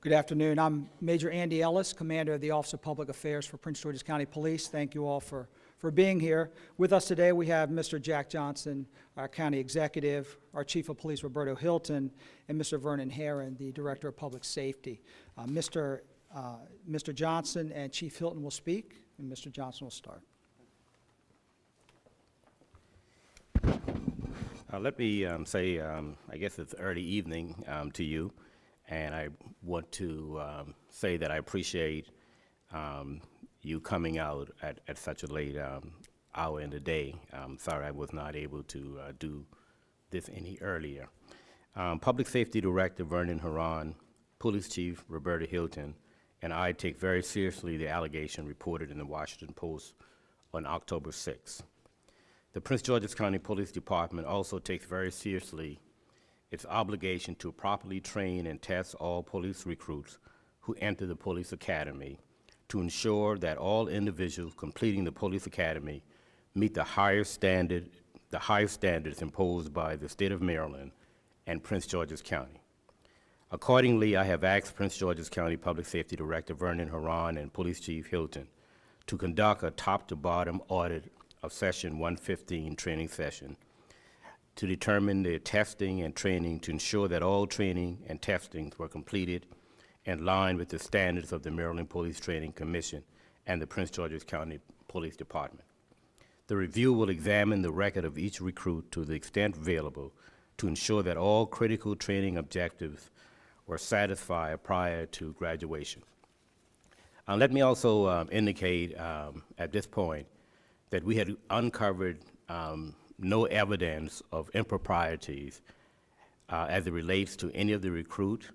Good afternoon. I'm Major Andy Ellis, Commander of the Office of Public Affairs for Prince George's County Police. Thank you all for being here. With us today, we have Mr. Jack Johnson, our County Executive, our Chief of Police, Roberto Hilton, and Mr. Vernon Herron, the Director of Public Safety. Mr. Johnson and Chief Hilton will speak, and Mr. Johnson will start. Let me say, I guess it's early evening to you, and I want to say that I appreciate you coming out at such a late hour in the day. I'm sorry I was not able to do this any earlier. Public Safety Director Vernon Herron, Police Chief Roberta Hilton, and I take very seriously the allegation reported in the Washington Post on October 6th. The Prince George's County Police Department also takes very seriously its obligation to properly train and test all police recruits who enter the police academy to ensure that all individuals completing the police academy meet the highest standards imposed by the state of Maryland and Prince George's County. Accordingly, I have asked Prince George's County Public Safety Director Vernon Herron and Police Chief Hilton to conduct a top-to-bottom audit of Session 115 training session to determine the testing and training to ensure that all training and testings were completed in line with the standards of the Maryland Police Training Commission and the Prince George's County Police Department. The review will examine the record of each recruit to the extent available to ensure that all critical training objectives were satisfied prior to graduation. Let me also indicate at this point that we had uncovered no evidence of improprieties as it relates to any of the recruit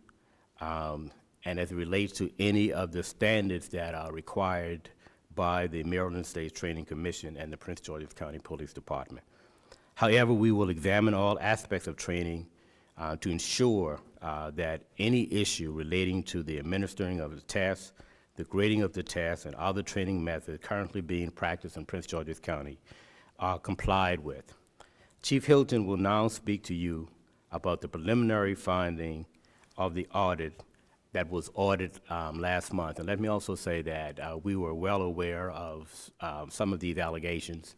and as it relates to any of the standards that are required by the Maryland State Training Commission and the Prince George's County Police Department. However, we will examine all aspects of training to ensure that any issue relating to the administering of the tests, the grading of the tests, and other training methods currently being practiced in Prince George's County are complied with. Chief Hilton will now speak to you about the preliminary finding of the audit that was audited last month. And let me also say that we were well aware of some of these allegations,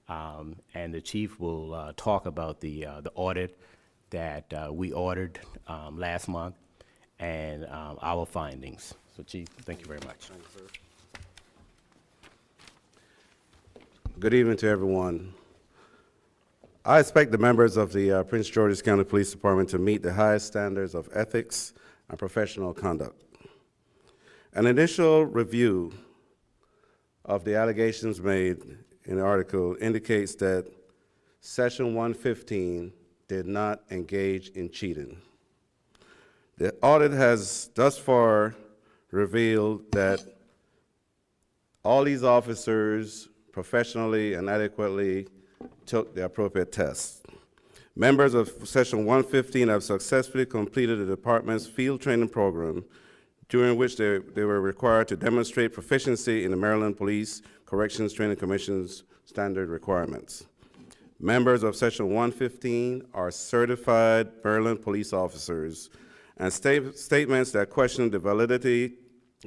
and the chief will talk about the audit that we ordered last month and our findings. So, Chief, thank you very much. Thank you, sir. Good evening to everyone. I expect the members of the Prince George's County Police Department to meet the highest standards of ethics and professional conduct. An initial review of the allegations made in the article indicates that Session 115 did not engage in cheating. The audit has thus far revealed that all these officers professionally and adequately took the appropriate tests. Members of Session 115 have successfully completed the department's field training program, during which they were required to demonstrate proficiency in the Maryland Police Corrections Training Commission's standard requirements. Members of Session 115 are certified Maryland police officers, and statements that question the validity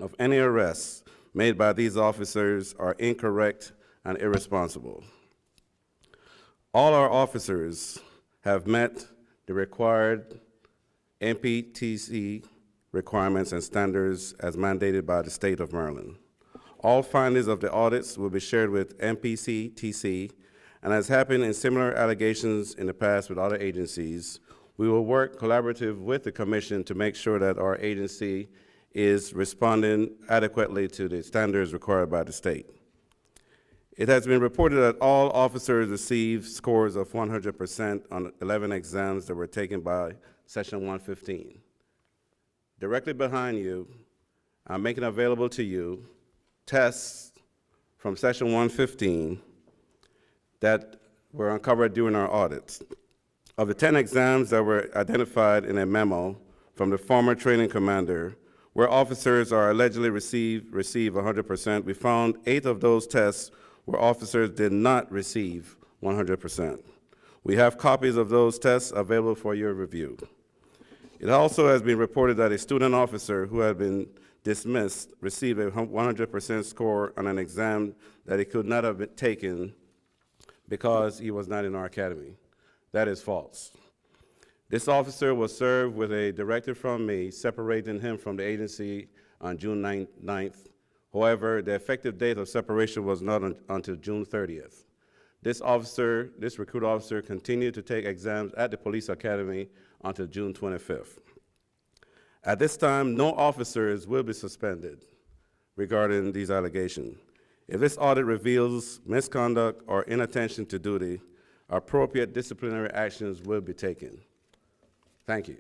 of any arrests made by these officers are incorrect and irresponsible. All our officers have met the required MPTC requirements and standards as mandated by the state of Maryland. All findings of the audits will be shared with MPCTC, and as happened in similar allegations in the past with other agencies, we will work collaboratively with the Commission to make sure that our agency is responding adequately to the standards required by the state. It has been reported that all officers received scores of 100% on 11 exams that were taken by Session 115. Directly behind you, I'm making available to you tests from Session 115 that were uncovered during our audits. Of the 10 exams that were identified in a memo from the former training commander, where officers are allegedly receive 100%, we found 8 of those tests where officers did not receive 100%. We have copies of those tests available for your review. It also has been reported that a student officer who had been dismissed received a 100% score on an exam that he could not have been taken because he was not in our academy. That is false. This officer was served with a directive from me separating him from the agency on June 9th. However, the effective date of separation was not until June 30th. This recruit officer continued to take exams at the police academy until June 25th. At this time, no officers will be suspended regarding these allegations. If this audit reveals misconduct or inattention to duty, appropriate disciplinary actions will be taken. Thank you.